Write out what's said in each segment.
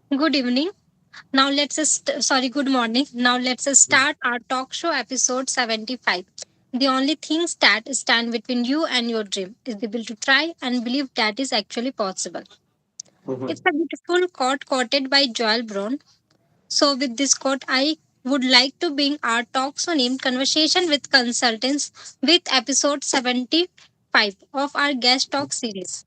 Good evening. Good morning. Now let's start our talk show episode 75. The only things that stand between you and your dream is the will to try and believe that is actually possible. It's a beautiful quote quoted by Joel Brown. So, with this quote, I would like to bring our talk show named Conversation with Consultants with episode 75 of our guest talk series.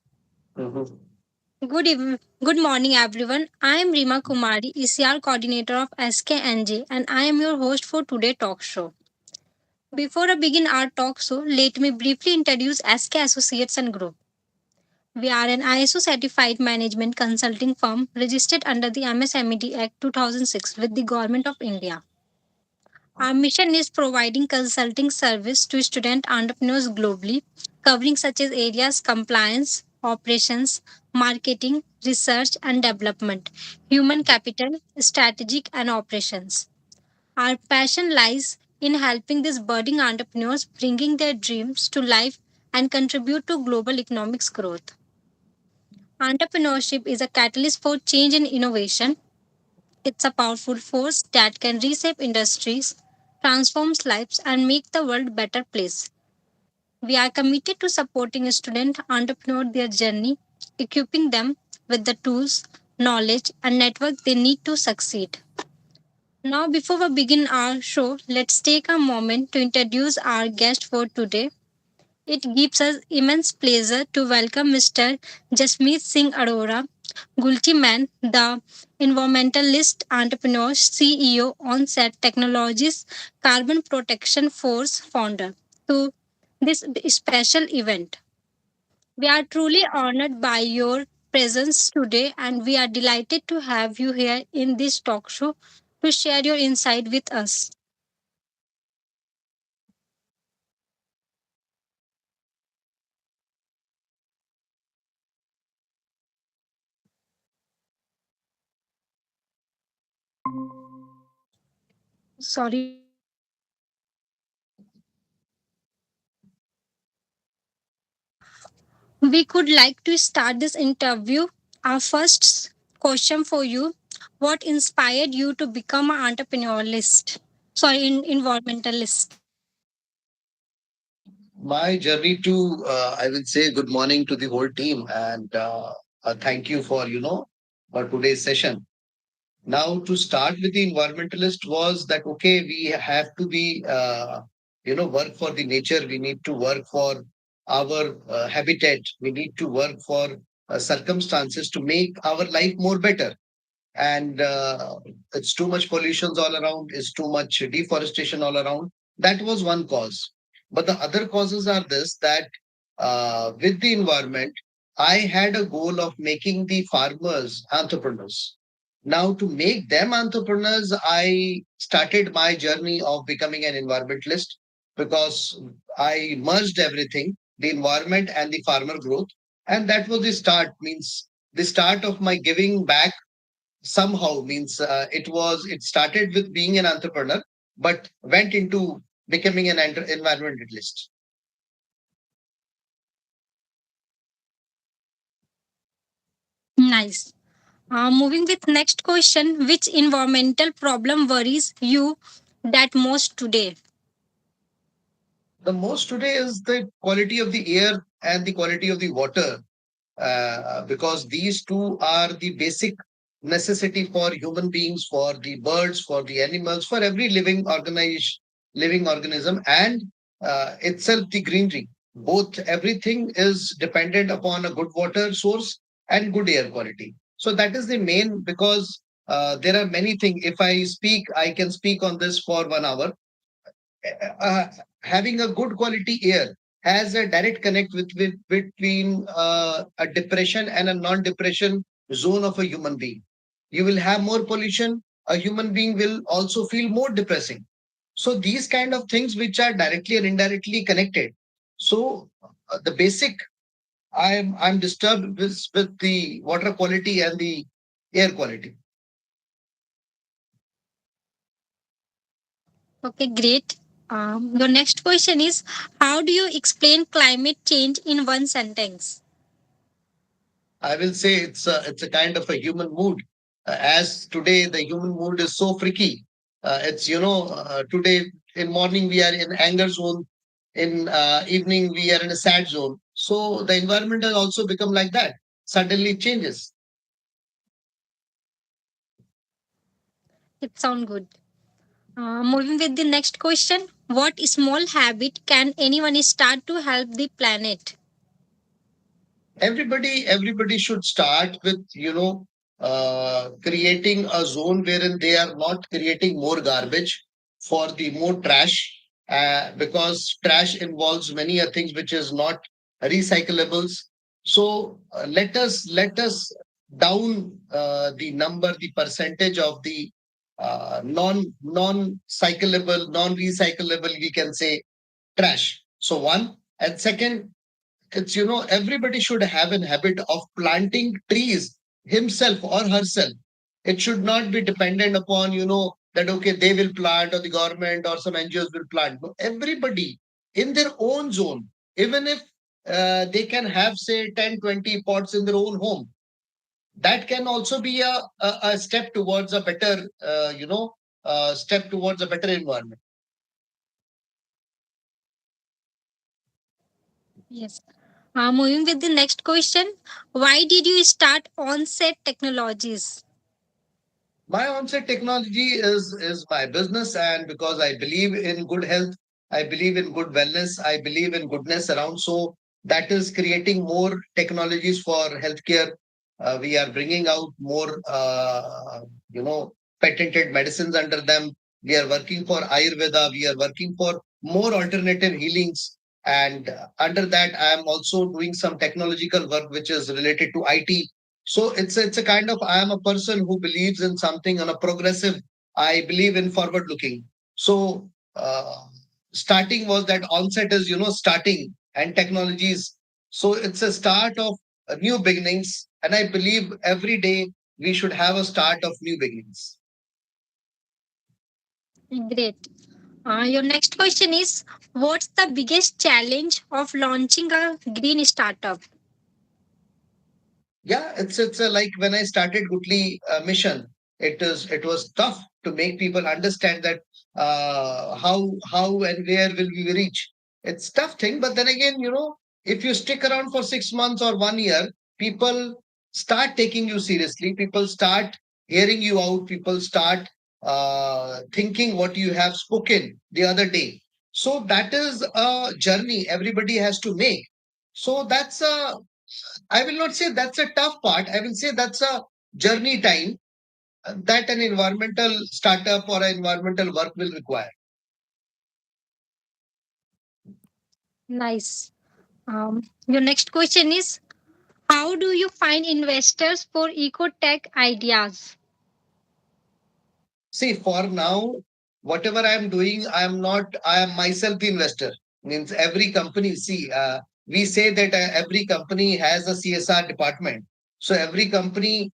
Good morning, everyone. I am Rima Kumari, ECR coordinator of SKNJ, and I am your host for today's talk show. Before I begin our talk show, let me briefly introduce SK Associates and Group. We are an ISO certified management consulting firm registered under the MSMED Act 2006 with the Government of India. Our mission is providing consulting service to student entrepreneurs globally, covering such as areas compliance, operations, marketing, research and development, human capital, strategic and operations. Our passion lies in helping these budding entrepreneurs bringing their dreams to life and contribute to global economics growth. Entrepreneurship is a catalyst for change and innovation. It's a powerful force that can reshape industries, transform lives, and make the world a better place. We are committed to supporting student entrepreneurs their journey, equipping them with the tools, knowledge, and network they need to succeed. Now, before we begin our show, let's take a moment to introduce our guest for today. It gives us immense pleasure to welcome Mr. Jasmit Singh Arora, Gultiman, the environmentalist entrepreneur, CEO, Onset Technologies, Carbon Protection Force founder, to this special event. We are truly honored by your presence today and we are delighted to have you here in this talk show to share your insight with us. Sorry. We could like to start this interview. Our first question for you: what inspired you to become an entrepreneurialist? Environmentalist. My journey to I will say good morning to the whole team and thank you for for today's session. Now to start with the environmentalist was that okay, we have to be work for the nature, we need to work for our habitat, we need to work for circumstances to make our life more better. And it's too much pollutions all around, is too much deforestation all around. That was one cause, but the other causes are this, that with the environment, I had a goal of making the farmers entrepreneurs. Now to make them entrepreneurs, I started my journey of becoming an environmentalist, because I merged everything, the environment and the farmer growth. And that was the start, means the start of my giving back somehow, means it started with being an entrepreneur but went into becoming an environmentalist. Nice. Moving with next question: which environmental problem worries you that most today? The most today is the quality of the air and the quality of the water, because these two are the basic necessity for human beings, for the birds, for the animals, for every living organism, and itself the greenery. Both everything is dependent upon a good water source and good air quality. So that is the main, because there are many things. If I speak, I can speak on this for 1 hour. uh, Having a good quality air has a direct connect with between a depression and a non-depression zone of a human being. You will have more pollution, a human being will also feel more depressing. So these kind of things which are directly and indirectly connected. So the basic, I'm disturbed with the water quality and the air quality. Okay, great. Your next question is: how do you explain climate change in one sentence? I will say it's a kind of a human mood. as today the human mood is so freaky. It's today in morning we are in anger zone, in evening we are in a sad zone. So the environment has also become like that. Suddenly it changes. It sounds good. Moving with the next question. What small habit can anyone start to help the planet? Everybody should start with creating a zone wherein they are not creating more garbage for the more trash, because trash involves many things which is not recyclables. So let us down the number, the percentage of the non cyclable, non recyclable, we can say, trash. So one, and second, it's everybody should have an habit of planting trees, himself or herself. It should not be dependent upon that okay, they will plant or the government or some NGOs will plant. No, everybody in their own zone, even if they can have say 10, 20 pots in their own home, that can also be a step towards a better step towards a better environment. Yes. Moving with the next question. Why did you start Onset Technologies? My onset technology is my business, and because I believe in good health, I believe in good wellness, I believe in goodness around. So that is creating more technologies for healthcare. We are bringing out more patented medicines under them. We are working for ayurveda, we are working for more alternative healings, and under that I am also doing some technological work which is related to IT. So it's a kind of, I am a person who believes in something on a progressive. I believe in forward looking. So starting was that onset is starting and technologies. So it's a start of new beginnings, and I believe every day we should have a start of new beginnings. Great. Your next question is, what's the biggest challenge of launching a green startup? Yeah, it's a, like when I started Gutli mission, it was tough to make people understand that how and where will we reach. It's tough thing, but then again, if you stick around for 6 months or 1 year, people start taking you seriously. People start hearing you out. People start thinking what you have spoken the other day. So that is a journey everybody has to make. So that's a, I will not say that's a tough part. I will say that's a journey time that an environmental startup or an environmental work will require. Nice. Your next question is, how do you find investors for eco tech ideas? See, for now, whatever I am doing, I am myself the investor. Means every company, see, we say that every company has a CSR department. So every company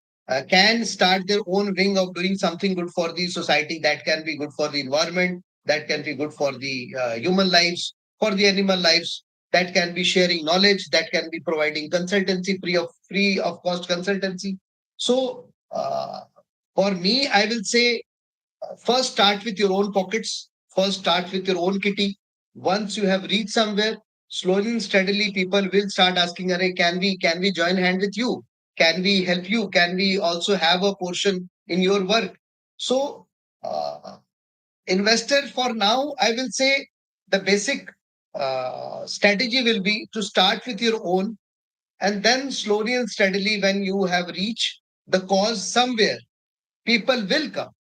can start their own wing of doing something good for the society, that can be good for the environment, that can be good for the human lives, for the animal lives, that can be sharing knowledge, that can be providing consultancy, free of cost consultancy. So for me, I will say first start with your own pockets. First start with your own kitty. Once you have reached somewhere, slowly and steadily, people will start asking, "Arey, can we join hand with you? Can we help you? Can we also have a portion in your work?" So, investor for now, I will say the basic strategy will be to start with your own, and then slowly and steadily, when you have reached the cause somewhere, people will come.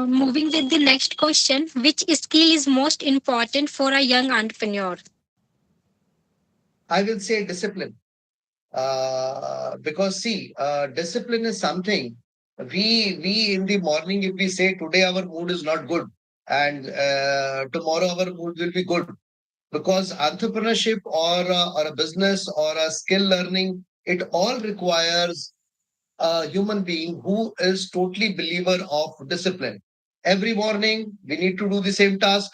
Moving with the next question, which skill is most important for a young entrepreneur? I will say discipline. Because see, discipline is something we in the morning, if we say today our mood is not good, and tomorrow our mood will be good, because entrepreneurship or a business or a skill learning, it all requires a human being who is totally believer of discipline. Every morning we need to do the same task,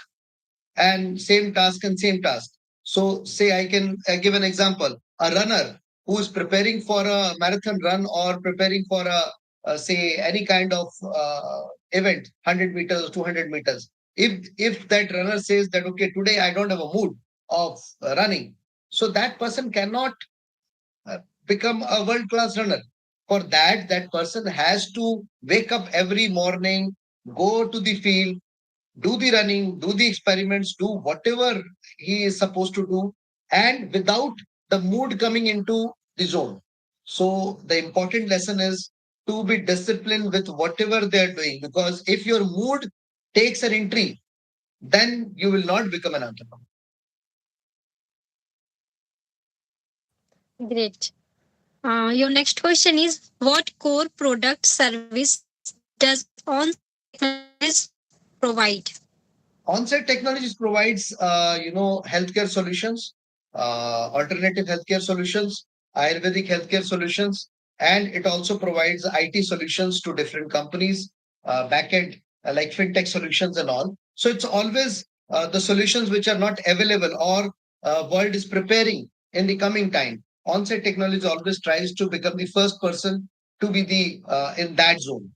and same task and same task. So, say I can give an example. a runner who is preparing for a marathon run or preparing for say any kind of event, 100 meters, 200 meters. If that runner says that, okay, today I don't have a mood of running, so that person cannot uh, become a world class runner. For that, that person has to wake up every morning, go to the field, do the running, do the experiments, do whatever he is supposed to do, and without the mood coming into the zone. So the important lesson is to be disciplined with whatever they are doing, because if your mood takes an entry, then you will not become an entrepreneur. Great. Your next question is, what core product service does Onset Technologies provide? Onset Technologies provides, healthcare solutions, alternative healthcare solutions, Ayurvedic healthcare solutions, and it also provides IT solutions to different companies, backend like fintech solutions and all. So it's always the solutions which are not available or world is preparing in the coming time. Onset Technologies always tries to become the first person to be the in that zone.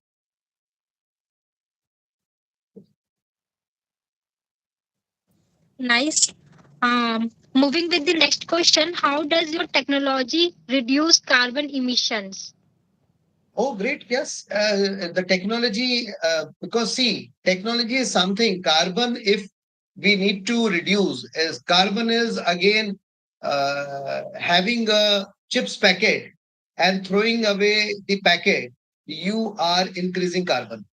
Nice. Moving with the next question, how does your technology reduce carbon emissions? Oh, great. Yes. The technology, because see, technology is something, carbon, if we need to reduce, is carbon is again having a chips packet and throwing away the packet, you are increasing carbon.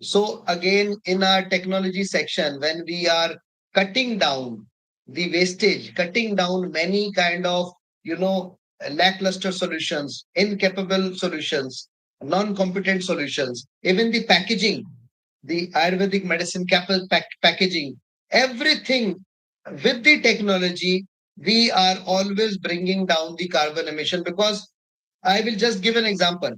So again, in our technology section, when we are cutting down the wastage, cutting down many kind of, lackluster solutions, incapable solutions, non-competent solutions, even the packaging, the Ayurvedic medicine packaging, everything with the technology, we are always bringing down the carbon emission. Because I will just give an example.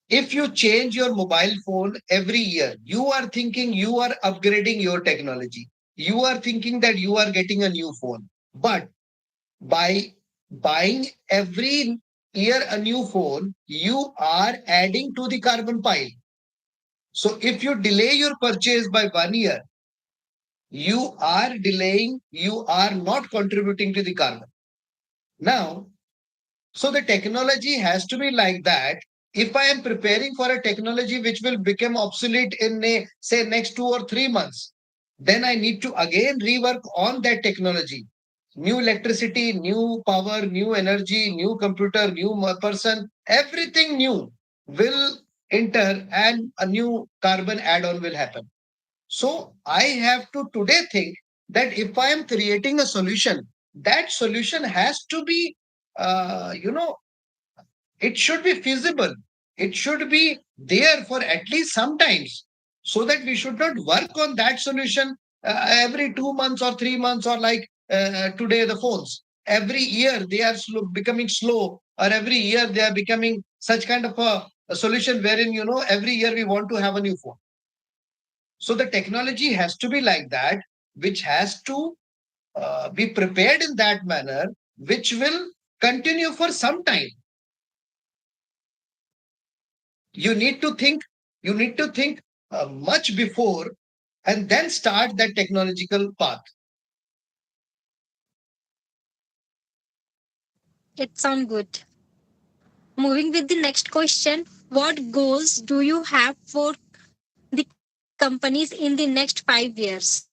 If you change your mobile phone every year, you are thinking you are upgrading your technology. You are thinking that you are getting a new phone. But by buying every year a new phone, you are adding to the carbon pile. So if you delay your purchase by 1 year, you are delaying, you are not contributing to the carbon. Now, so the technology has to be like that. If I am preparing for a technology which will become obsolete in say next 2 or 3 months, then I need to again rework on that technology. New electricity, new power, new energy, new computer, new person, everything new will enter and a new carbon add-on will happen. So I have to today think that if I am creating a solution, that solution has to be, it should be feasible. It should be there for at least sometimes, so that we should not work on that solution every 2 months or 3 months, or like today the phones. Every year they are becoming slow, or every year they are becoming such kind of a solution wherein every year we want to have a new phone. So the technology has to be like that, which has to be prepared in that manner, which will continue for some time. You need to think, you need to think much before and then start that technological path. It sounds good. Moving with the next question, what goals do you have for the companies in the next 5 years?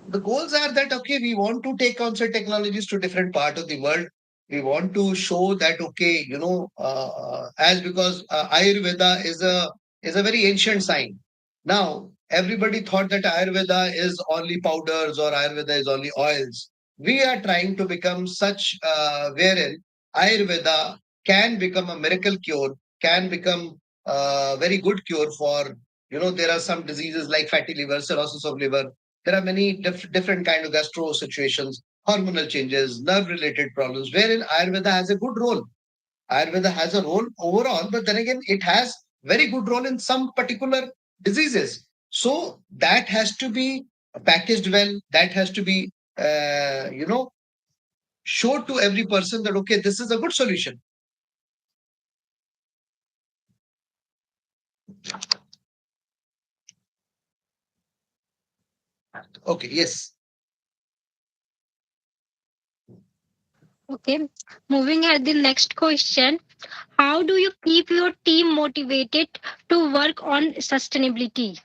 The goals are that, okay, we want to take Onset Technologies to different part of the world. We want to show that, okay, as because Ayurveda is a very ancient sign. Now everybody thought that Ayurveda is only powders or Ayurveda is only oils. We are trying to become such wherein Ayurveda can become a miracle cure, can become a very good cure for, there are some diseases like fatty liver, cirrhosis of liver. There are many different kind of gastro situations, hormonal changes, nerve related problems, wherein Ayurveda has a good role. Ayurveda has a role overall, but then again, it has very good role in some particular diseases. So that has to be packaged well. That has to be, uh, you know, show to every person that, okay, this is a good solution. Okay, yes. Okay. Moving at the next question. How do you keep your team motivated to work on sustainability?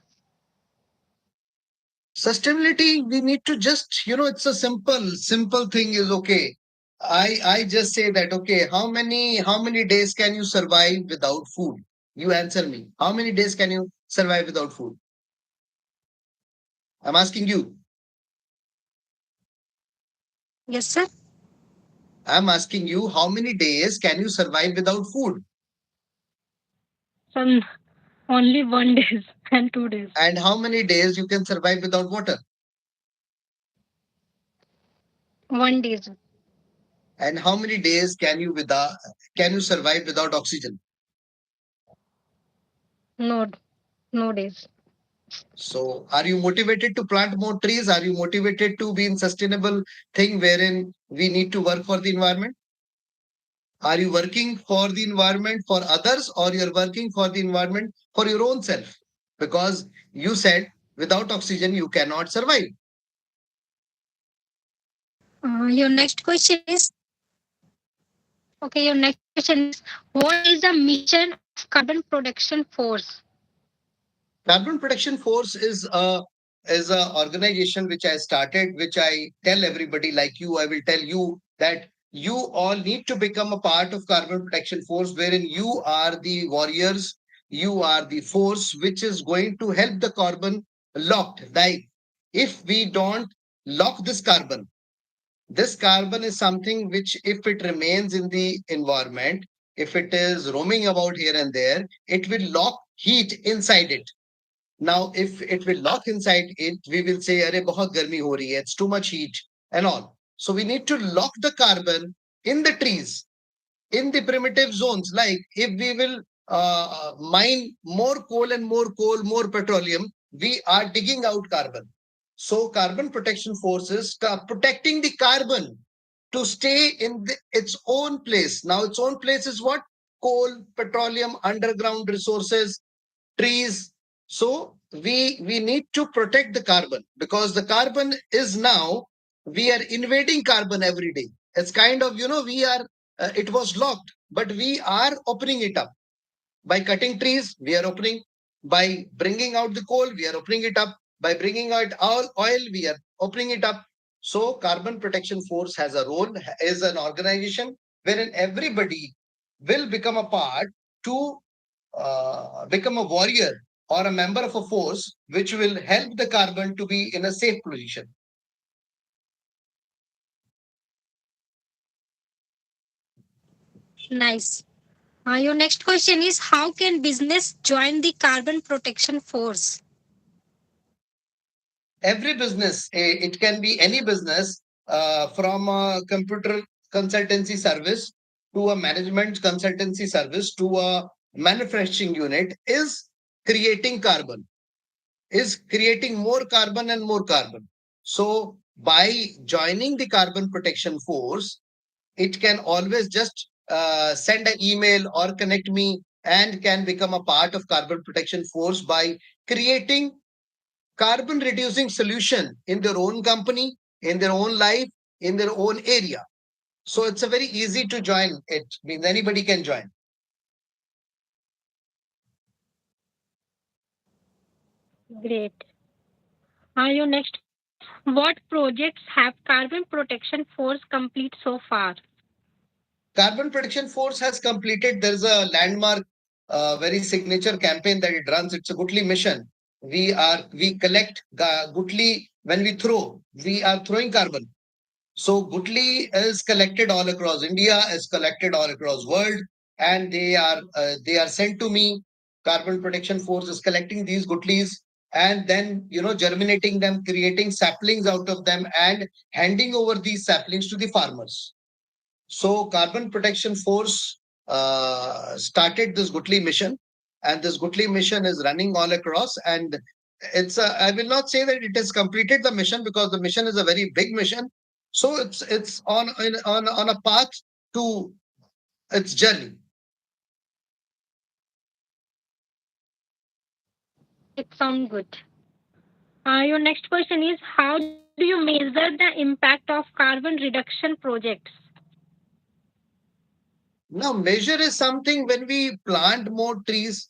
Sustainability, we need to just, it's a simple thing is okay. I just say that, okay, how many days can you survive without food? You answer me. How many days can you survive without food? I'm asking you. Yes, sir. I'm asking you, how many days can you survive without food? Some only 1 day and 2 days. And how many days you can survive without water? 1 day. And how many days can you survive without oxygen? No, no days. So are you motivated to plant more trees? Are you motivated to be in sustainable thing wherein we need to work for the environment? Are you working for the environment for others, or you're working for the environment for your own self? Because you said without oxygen you cannot survive. Your next question is okay. Your next question is what is the mission of Carbon Protection Force? Carbon Protection Force is a organization which I started, which I tell everybody like you. I will tell you that you all need to become a part of Carbon Protection Force, wherein you are the warriors, you are the force which is going to help the carbon locked. Like if we don't lock this carbon is something which, if it remains in the environment, if it is roaming about here and there, it will lock heat inside it. Now, if it will lock inside it, we will say, "Arey, bahut garmi ho rahi hai, it's too much heat," and all. So we need to lock the carbon in the trees, in the primitive zones. Like if we will mine more coal, more petroleum, we are digging out carbon. So carbon protection forces protecting the carbon to stay in its own place. Now, its own place is what? Coal, petroleum, underground resources, trees. So we need to protect the carbon, because the carbon is now, we are invading carbon every day. It's kind of, we are, it was locked, but we are opening it up. By cutting trees, we are opening. By bringing out the coal, we are opening it up. By bringing out all oil, we are opening it up. So Carbon Protection Force has a role, is an organization wherein everybody will become a part to become a warrior or a member of a force which will help the carbon to be in a safe position. Nice. Your next question is how can business join the Carbon Protection Force? Every business, it can be any business, from a computer consultancy service to a management consultancy service to a manufacturing unit, is creating carbon, is creating more carbon and more carbon. So by joining the Carbon Protection Force, it can always just send an email or connect me and can become a part of Carbon Protection Force by creating carbon reducing solution in their own company, in their own life, in their own area. So it's a very easy to join. It means anybody can join. Great. Your next question is what projects have Carbon Protection Force complete so far? Carbon Protection Force has completed. There's a landmark, very signature campaign that it runs. It's a Gutli mission. We collect Gutli when we throw. We are throwing carbon. So Gutli is collected all across India, is collected all across world, and they are sent to me. Carbon Protection Force is collecting these Gutlis and then germinating them, creating saplings out of them, and handing over these saplings to the farmers. So Carbon Protection Force started this Gutli mission, and this Gutli mission is running all across. And I will not say that it has completed the mission, because the mission is a very big mission. So it's on a path to its journey. It sounds good. Your next question is how do you measure the impact of carbon reduction projects? Now, measure is something when we plant more trees,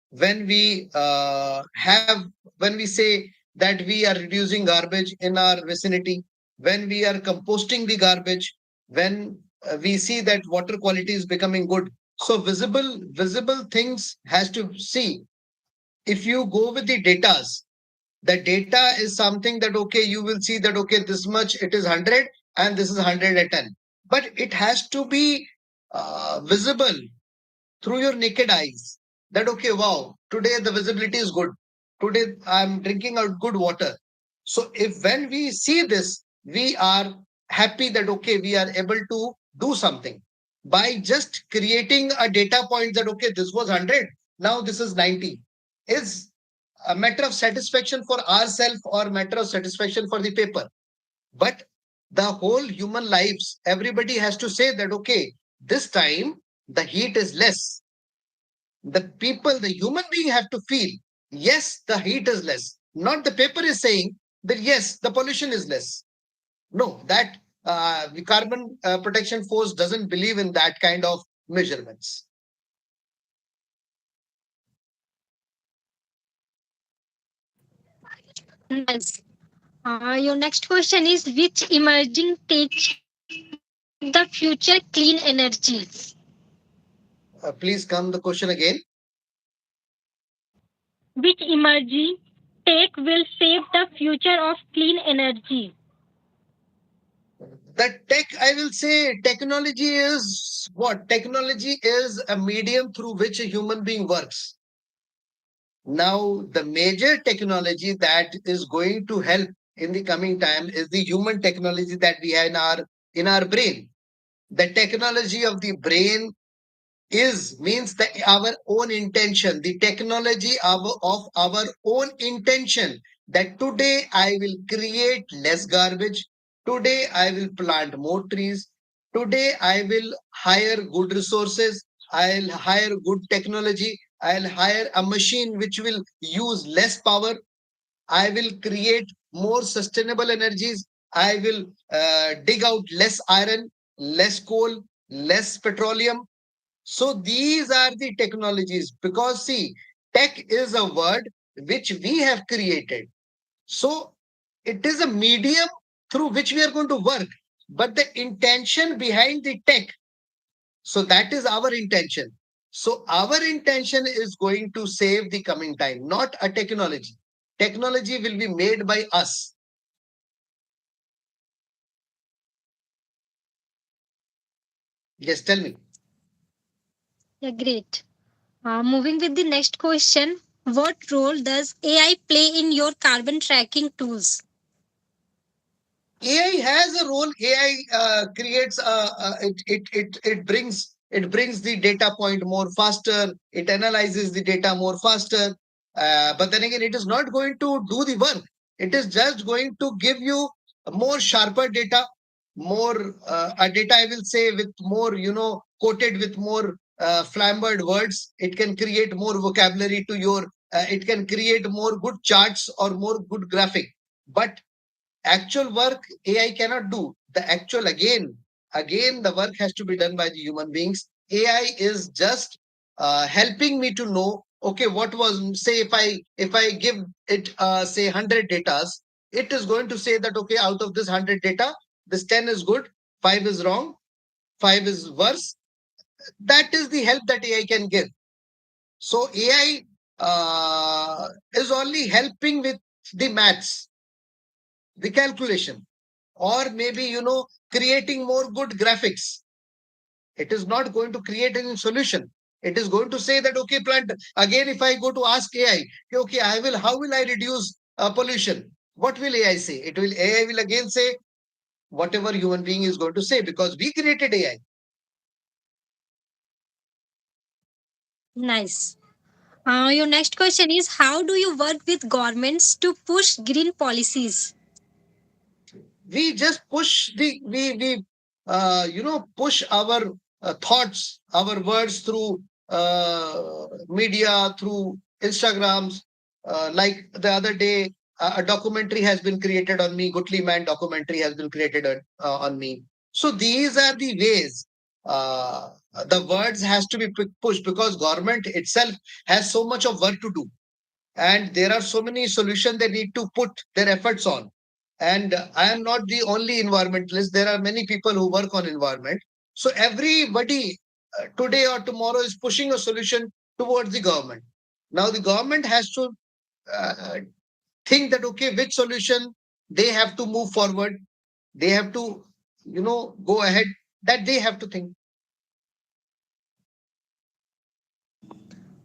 when we when we say that we are reducing garbage in our vicinity, when we are composting the garbage, when we see that water quality is becoming good. So visible things has to see. If you go with the datas, the data is something that okay, you will see that okay, this much it is 100 and this is 110, but it has to be visible through your naked eyes that okay, wow, today the visibility is good, today I'm drinking a good water. So if when we see this, we are happy that okay, we are able to do something by just creating a data point that okay, this was 100, now this is 90, is a matter of satisfaction for ourselves or matter of satisfaction for the paper. But the whole human lives, everybody has to say that okay, this time the heat is less. The people, the human being have to feel, yes, the heat is less. Not the paper is saying that yes, the pollution is less. No, that the carbon protection force doesn't believe in that kind of measurements. Nice. Your next question is which emerging tech the future clean energy? Please come the question again. Which emerging tech will save the future of clean energy? The tech, I will say, technology is what? Technology is a medium through which a human being works. Now, the major technology that is going to help in the coming time is the human technology that we have in our brain. The technology of the brain is means that our own intention, the technology of our own intention, that today I will create less garbage, today I will plant more trees, today I will hire good resources, I'll hire good technology, I'll hire a machine which will use less power, I will create more sustainable energies, I will dig out less iron, less coal, less petroleum. So these are the technologies because see, tech is a word which we have created. So it is a medium through which we are going to work. But the intention behind the tech, so that is our intention. So our intention is going to save the coming time, not a technology. Technology will be made by us. Yes, tell me. Yeah, great. Moving with the next question, what role does AI play in your carbon tracking tools? AI has a role. AI creates it brings the data point more faster. It analyzes the data more faster. But then again, it is not going to do the work. It is just going to give you more sharper data, more a data I will say with more coated with more flamboyant words. It can create more vocabulary to your. It can create more good charts or more good graphic. But actual work AI cannot do. The actual again the work has to be done by the human beings. AI is just helping me to know okay what was say if I give it say 100 datas, it is going to say that okay out of this 100 data this 10 is good, 5 is wrong, 5 is worse. That is the help that AI can give. So AI is only helping with the maths, the calculation, or maybe creating more good graphics. It is not going to create any solution. It is going to say that okay plant again. If I go to ask AI, okay, I will how will I reduce pollution, what will AI say? It will AI will again say whatever human being is going to say because we created AI. Nice. Your next question is how do you work with governments to push green policies? we just push the we push our thoughts, our words through media, through Instagrams. Like the other day, a documentary has been created on me. Gutliman documentary has been created on me. So these are the ways the words has to be pushed, because government itself has so much of work to do, and there are so many solutions they need to put their efforts on. And I am not the only environmentalist. There are many people who work on environment. So everybody today or tomorrow is pushing a solution towards the government. Now the government has to uh, think that, okay, which solution they have to move forward, they have to go ahead, that they have to think.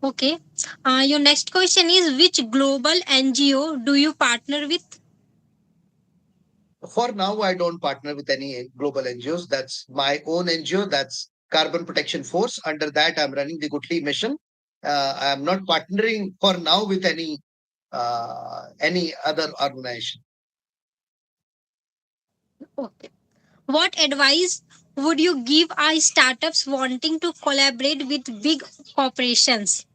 Okay. Your next question is, which global NGO do you partner with? For now, I don't partner with any global NGOs. That's my own NGO. That's Carbon Protection Force. Under that, I'm running the Gutli mission. I am not partnering for now with any other organization. Okay. What advice would you give our startups wanting to collaborate with big corporations?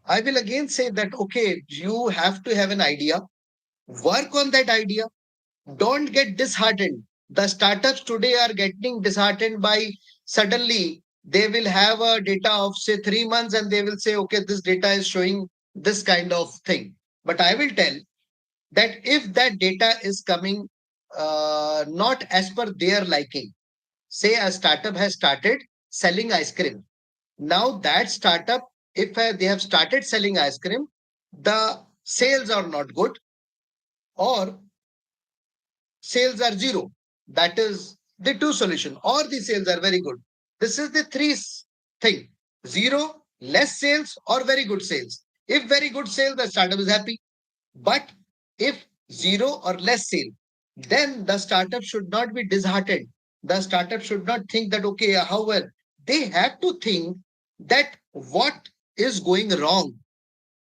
I will again say that, okay, you have to have an idea, work on that idea, don't get disheartened. The startups today are getting disheartened by suddenly they will have a data of say 3 months and they will say, okay, this data is showing this kind of thing. But I will tell that if that data is coming not as per their liking, say a startup has started selling ice cream. Now that startup, if they have started selling ice cream, the sales are not good, or sales are zero. That is the two solution. Or the sales are very good. This is the thing. Zero, less sales, or very good sales. If very good sales, the startup is happy. But if zero or less sale, then the startup should not be disheartened. The startup should not think that, okay, how well. They have to think that what is going wrong,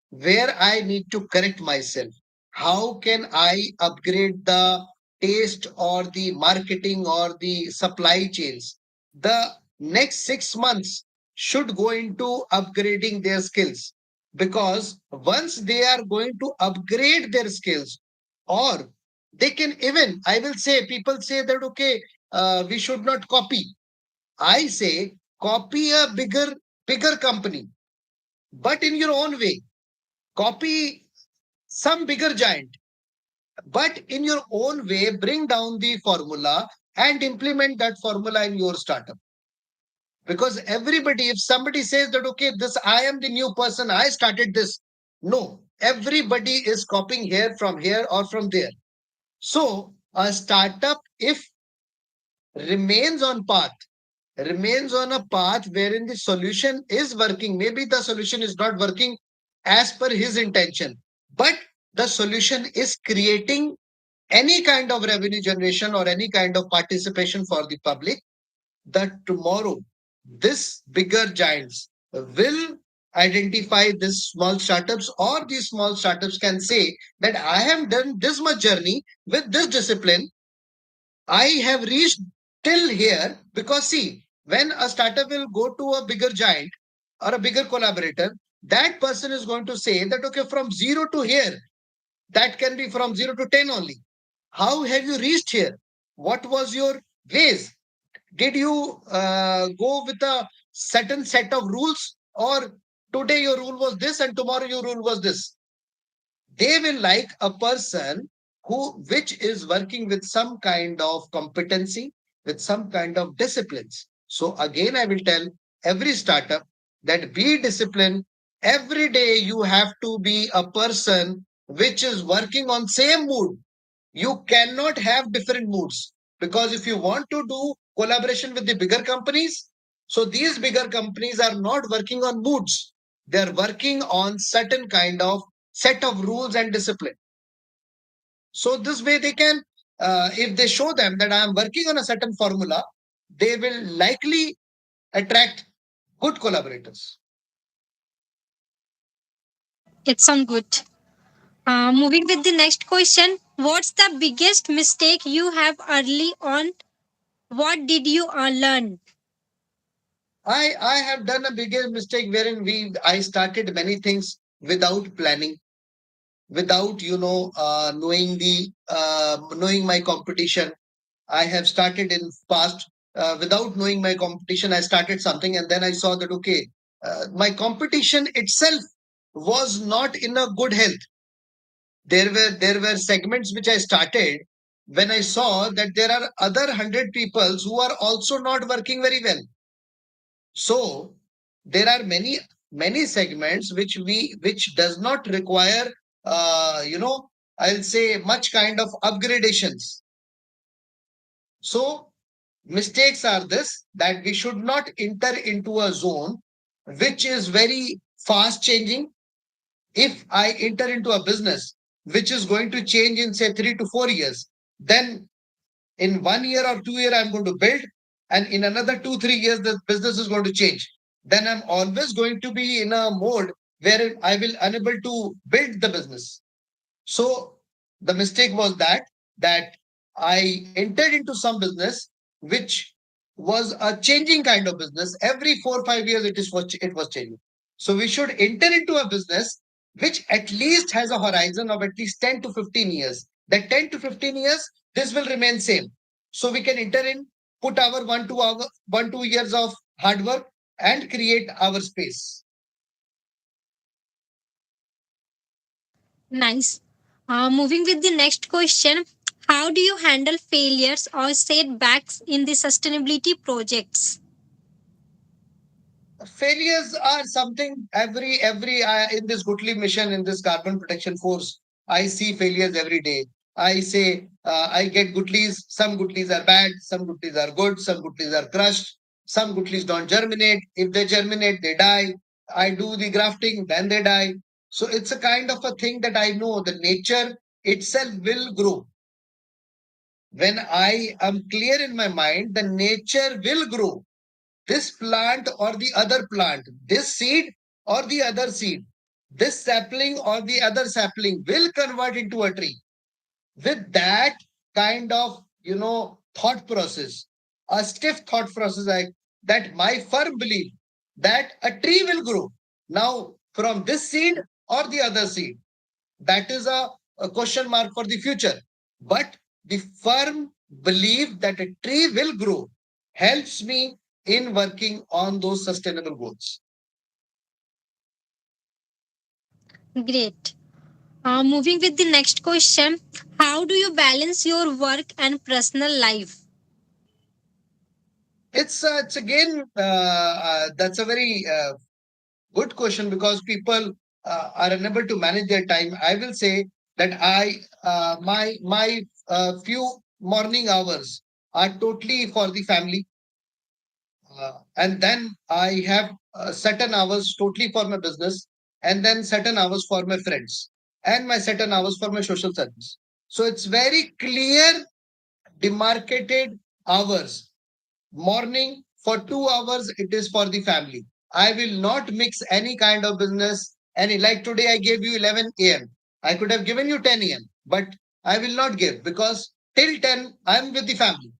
where I need to correct myself. How can I upgrade the taste or the marketing or the supply chains? The next 6 months should go into upgrading their skills, because once they are going to upgrade their skills, or they can even, I will say, people say that, okay, we should not copy. I say, copy a bigger company, but in your own way. Copy some bigger giant, but in your own way, bring down the formula and implement that formula in your startup. Because everybody, if somebody says that, okay, this, I am the new person, I started this. No, everybody is copying here or from there. So a startup, if remains on path, remains on a path wherein the solution is working. Maybe the solution is not working as per his intention, but the solution is creating any kind of revenue generation or any kind of participation for the public, that tomorrow this bigger giants will identify these small startups, or these small startups can say that I have done this much journey with this discipline, I have reached till here. Because see, when a startup will go to a bigger giant or a bigger collaborator, that person is going to say that, okay, from zero to here, that can be from 0 to 10 only. How have you reached here? What was your ways? Did you go with a certain set of rules, or today your rule was this and tomorrow your rule was this? They will like a person which is working with some kind of competency, with some kind of disciplines. So again, I will tell every startup that be disciplined. Every day you have to be a person which is working on same mood. You cannot have different moods, because if you want to do collaboration with the bigger companies, so these bigger companies are not working on moods. They are working on certain kind of set of rules and discipline. So this way they can, if they show them that I am working on a certain formula, they will likely attract good collaborators. It sounds good. Moving with the next question. What's the biggest mistake you have early on? What did you learn? I have done a bigger mistake wherein I started many things without planning, without knowing my competition. I have started in past without knowing my competition. I started something and then I saw that okay, my competition itself was not in a good health. There were segments which I started when I saw that there are other 100 people who are also not working very well. So there are many segments which does not require I'll say much kind of upgradations. So mistakes are this, that we should not enter into a zone which is very fast changing. If I enter into a business which is going to change in say 3 to 4 years, then in 1 year or 2 year I'm going to build, and in another 2 3 years the business is going to change. Then I'm always going to be in a mode where I will unable to build the business. So the mistake was that I entered into some business which was a changing kind of business. Every 4 5 years it was changing. So we should enter into a business which at least has a horizon of at least 10 to 15 years. That 10 to 15 years, this will remain same. So we can enter in, put our 1 2 years of hard work and create our space. Nice. Moving with the next question. How do you handle failures or setbacks in the sustainability projects? Failures are something every in this Gutli mission, in this carbon protection force, I see failures every day. I say I get Gutlis. Some Gutlis are bad, some Gutlis are good, some Gutlis are crushed, some Gutlis don't germinate. If they germinate, they die. I do the grafting, then they die. So it's a kind of a thing that I know the nature itself will grow. When I am clear in my mind, the nature will grow, this plant or the other plant, this seed or the other seed, this sapling or the other sapling will convert into a tree. With that kind of, thought process, a stiff thought process, that my firm belief that a tree will grow. Now, from this seed or the other seed, that is a question mark for the future. But the firm belief that a tree will grow helps me in working on those sustainable goals. Great. Moving with the next question. How do you balance your work and personal life? It's again that's a very good question, because people are unable to manage their time. I will say that my few morning hours are totally for the family. And then I have certain hours totally for my business, and then certain hours for my friends, and my certain hours for my social service. So it's very clear, demarcated hours. Morning for 2 hours, it is for the family. I will not mix any kind of business. Any, like today, I gave you 11 a.m. I could have given you 10 a.m., but I will not give, because till 10, I'm with the family.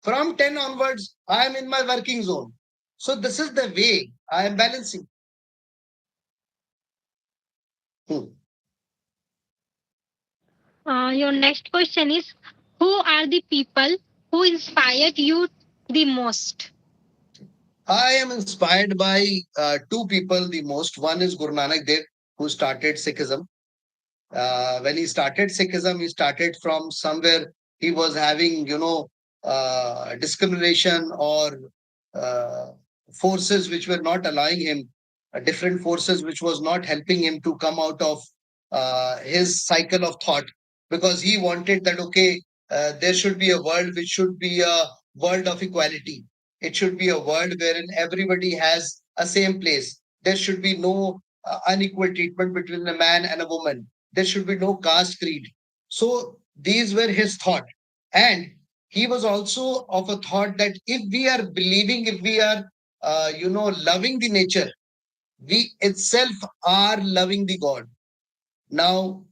From 10 onwards, I am in my working zone. So this is the way I am balancing. Hmm. Your next question is. Who are the people who inspired you the most? I am inspired by two people the most. One is Guru Nanak Dev, who started Sikhism. When he started Sikhism, he started from somewhere he was having, discrimination or uh, forces which were not allowing him, different forces which was not helping him to come out of his cycle of thought, because he wanted that, okay, there should be a world which should be a world of equality. It should be a world wherein everybody has a same place. There should be no unequal treatment between a man and a woman. There should be no caste creed. So these were his thought. And he was also of a thought that if we are believing, if we are, loving the nature, we itself are loving the God. Now,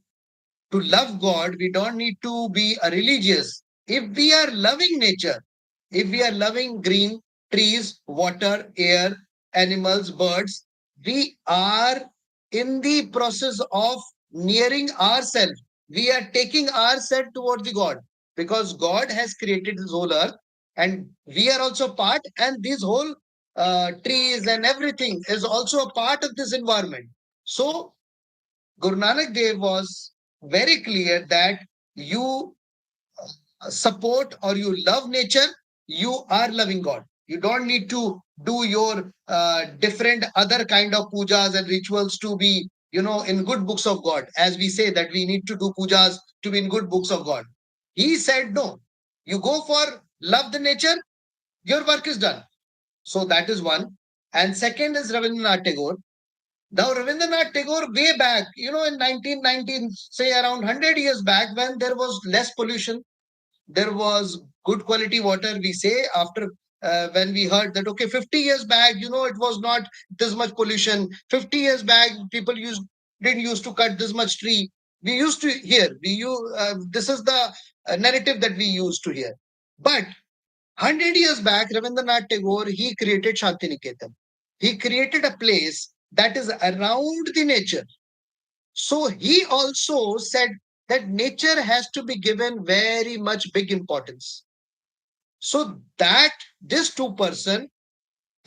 To love God, we don't need to be a religious. If we are loving nature, if we are loving green, trees, water, air, animals, birds, we are in the process of nearing ourselves. We are taking ourselves towards the God, because God has created this whole earth and we are also part, and these whole trees and everything is also a part of this environment. So Guru Nanak Dev was very clear that you support or you love nature, you are loving God. You don't need to do your different other kind of pujas and rituals to be, in good books of God. As we say that we need to do pujas to be in good books of God. He said, no, you go for love the nature, your work is done. So that is one. And second is Rabindranath Tagore. Now, Rabindranath Tagore, way back, in 1919, say around 100 years back, when there was less pollution, there was good quality water. We say after when we heard that, okay, 50 years back, it was not this much pollution. 50 years back, people didn't used to cut this much tree. We used to hear. This is the narrative that we used to hear. But 100 years back, Rabindranath Tagore, he created Shantiniketan. He created a place that is around the nature. So he also said that nature has to be given very much big importance. So that this two-person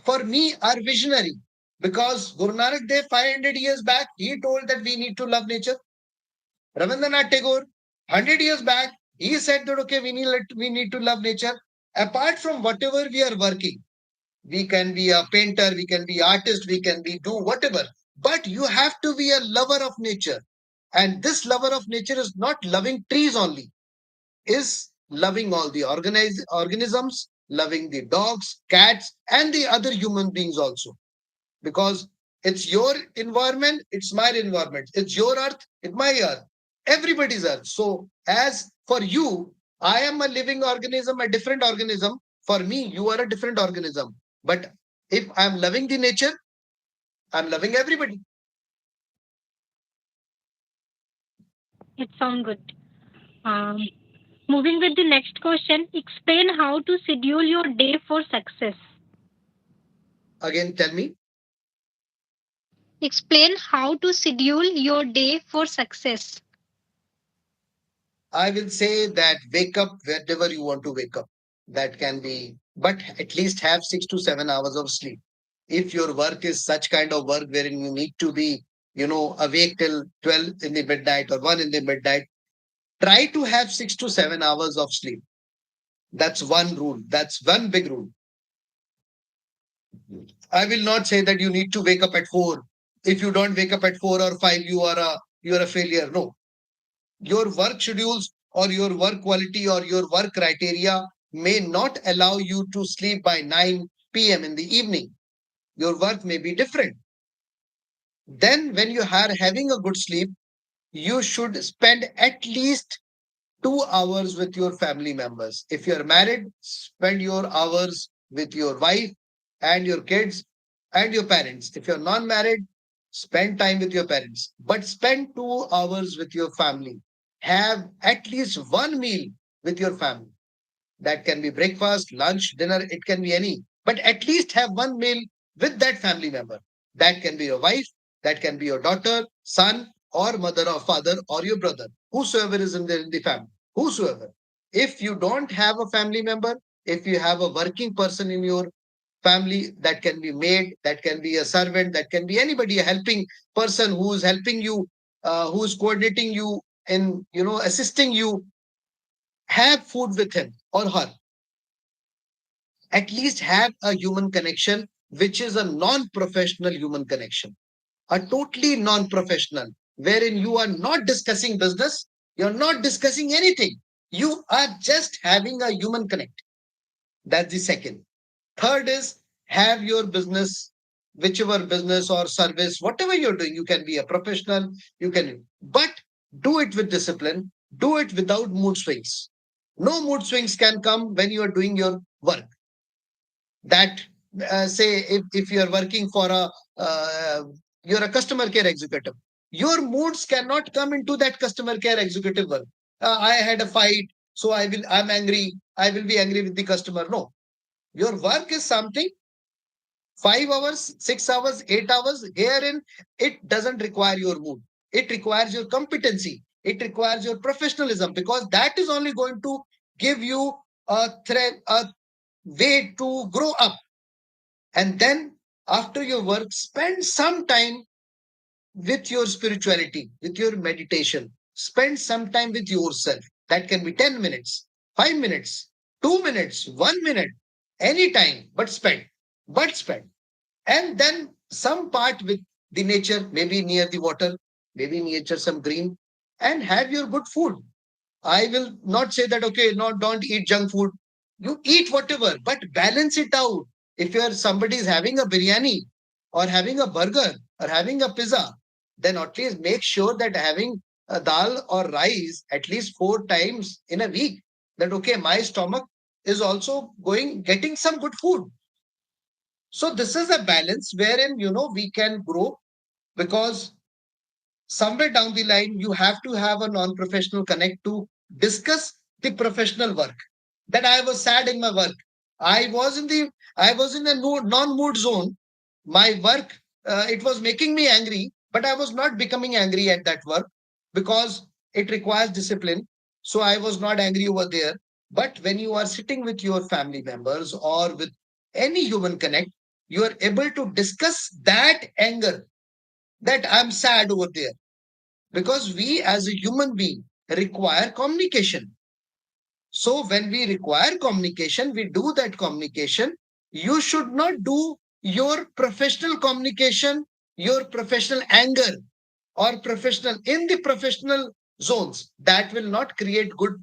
for me are visionary, because Guru Nanak Dev 500 years back, he told that we need to love nature. Rabindranath Tagore 100 years back, he said that okay, we need to love nature. Apart from whatever we are working, we can be a painter, we can be artist, we can be do whatever, but you have to be a lover of nature. And this lover of nature is not loving trees only, is loving all the organisms, loving the dogs, cats, and the other human beings also, because it's your environment, it's my environment, it's your earth, it's my earth, everybody's earth. So as for you, I am a living organism, a different organism. For me, you are a different organism. But if I'm loving the nature, I'm loving everybody. It sounds good. Um, Moving with the next question, explain how to schedule your day for success. Again, tell me. Explain how to schedule your day for success. I will say that wake up whenever you want to wake up. That can be, but at least have 6 to 7 hours of sleep. If your work is such kind of work wherein you need to be, awake till 12 in the midnight or 1 in the midnight, try to have 6 to 7 hours of sleep. That's one rule. That's one big rule. I will not say that you need to wake up at 4. If you don't wake up at 4 or 5, you are a failure. No, your work schedules or your work quality or your work criteria may not allow you to sleep by 9 p.m. in the evening. Your work may be different. Then, when you are having a good sleep, you should spend at least 2 hours with your family members. If you're married, spend your hours with your wife and your kids and your parents. If you're non married, spend time with your parents, but spend 2 hours with your family. Have at least one meal with your family. That can be breakfast, lunch, dinner, it can be any, but at least have one meal with that family member. That can be your wife, that can be your daughter, son, or mother or father, or your brother, whosoever is in the family, whosoever. If you don't have a family member, if you have a working person in your family, that can be maid, that can be a servant, that can be anybody, a helping person who is helping you, who is coordinating you and assisting you, have food with him or her. At least have a human connection, which is a non-professional human connection, a totally non-professional, wherein you are not discussing business, you're not discussing anything. You are just having a human connect. That's the second. Third is have your business, whichever business or service, whatever you're doing, you can be a professional, you can, but do it with discipline, do it without mood swings. No mood swings can come when you are doing your work. That say if you are working for a you're a customer care executive, Your moods cannot come into that customer care executive work. I had a fight, so I'm angry. I will be angry with the customer. No, your work is something 5 hours, 6 hours, 8 hours. Herein, it doesn't require your mood. It requires your competency. It requires your professionalism because that is only going to give you a way to grow up. And then after your work, spend some time with your spirituality, with your meditation. Spend some time with yourself. That can be 10 minutes, 5 minutes, 2 minutes, 1 minute, any time, but spend. But spend. And then some part with the nature, maybe near the water, maybe nature some green, and have your good food. I will not say that, okay, no, don't eat junk food. You eat whatever, but balance it out. If you're somebody is having a biryani or having a burger or having a pizza, then at least make sure that having a dal or rice at least 4 times in a week. That okay, my stomach is also getting some good food. So this is a balance wherein we can grow because somewhere down the line you have to have a non-professional connect to discuss the professional work. That I was sad in my work. I was in the I was in a non-mood zone. My work it was making me angry, but I was not becoming angry at that work because it requires discipline. So I was not angry over there. But when you are sitting with your family members or with any human connect, you are able to discuss that anger that I'm sad over there because we as a human being require communication. So when we require communication, we do that communication. You should not do your professional communication, your professional anger or professional in the professional zones. That will not create good,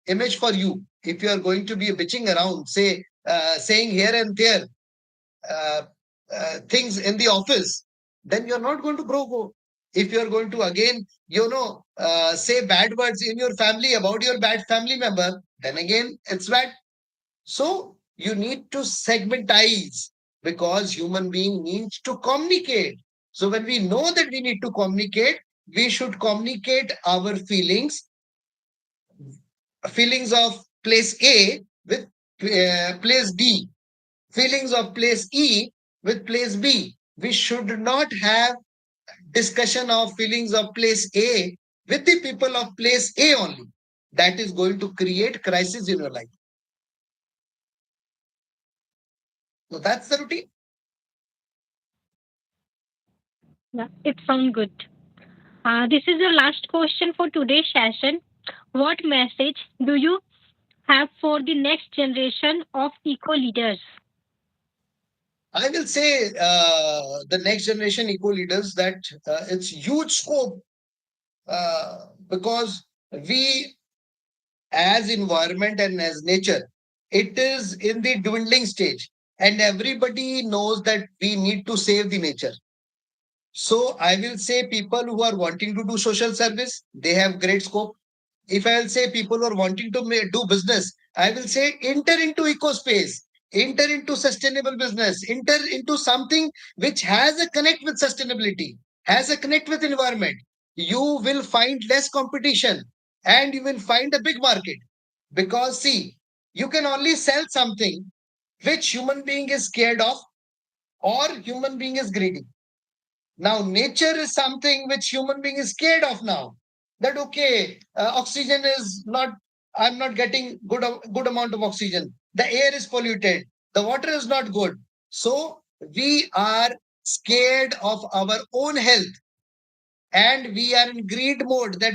image for you. If you are going to be bitching around, saying here and there, uh, things in the office, then you're not going to grow. If you're going to again, say bad words in your family about your bad family member, then again, it's bad. So you need to segmentize because human being needs to communicate. So when we know that we need to communicate, we should communicate our feelings of place A with place D, feelings of place E with place B. We should not have discussion of feelings of place A with the people of place A only. That is going to create crisis in your life. So that's the routine. Yeah, it sounds good. This is your last question for today's session. What message do you have for the next generation of eco leaders? I will say the next generation eco leaders that it's huge scope because we as environment and as nature, it is in the dwindling stage and everybody knows that we need to save the nature. So I will say people who are wanting to do social service, they have great scope. If I will say people who are wanting to do business, I will say enter into eco space, enter into sustainable business, enter into something which has a connect with sustainability, has a connect with environment. You will find less competition and you will find a big market because see, you can only sell something which human being is scared of or human being is greedy. Now, nature is something which human being is scared of now. That okay, oxygen is not. I'm not getting good amount of oxygen. The air is polluted. The water is not good. So we are scared of our own health and we are in greed mode that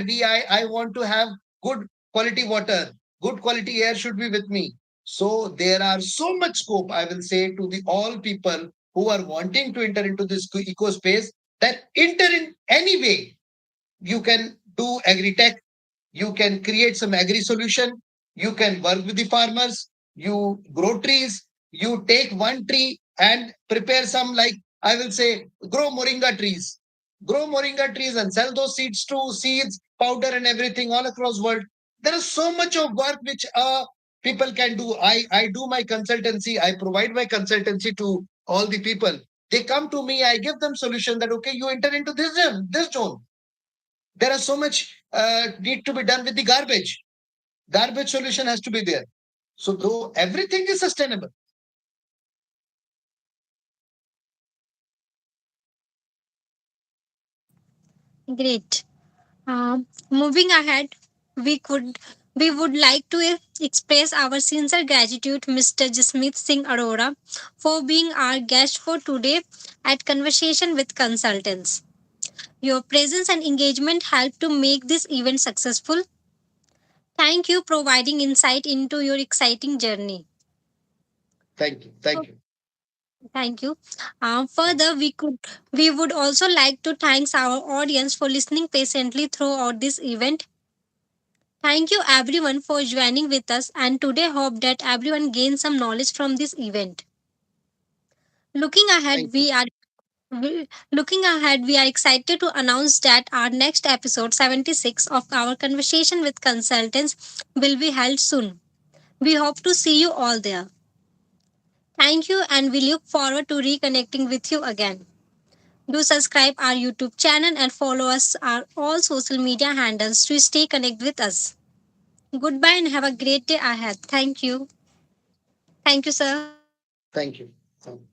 I want to have good quality water, good quality air should be with me. So there are so much scope, I will say, to the all people who are wanting to enter into this eco space, that enter in any way. You can do agri-tech, you can create some agri solution, you can work with the farmers, you grow trees, you take one tree and prepare some, like I will say, grow moringa trees and sell those seeds to seeds, powder and everything all across world. There is so much of work which people can do. I do my consultancy, I provide my consultancy to all the people. They come to me, I give them solution that okay, you enter into this zone. There are so much need to be done with the garbage. Garbage solution has to be there. So though everything is sustainable. Great. Moving ahead, we could we would like to express our sincere gratitude to Mr. Jasmit Singh Arora for being our guest for today at Conversation with Consultants. Your presence and engagement helped to make this event successful. Thank you providing insight into your exciting journey. Thank you. Thank you. Thank you. Further, we would also like to thank our audience for listening patiently throughout this event. Thank you everyone for joining with us and today hope that everyone gains some knowledge from this event. Looking ahead, Thank you. looking ahead, we are excited to announce that our next episode 76 of our conversation with consultants will be held soon. We hope to see you all there. Thank you and we look forward to reconnecting with you again. Do subscribe our YouTube channel and follow us our all social media handles to stay connected with us. Goodbye and have a great day ahead. Thank you. Thank you, sir. Thank you. Thank you.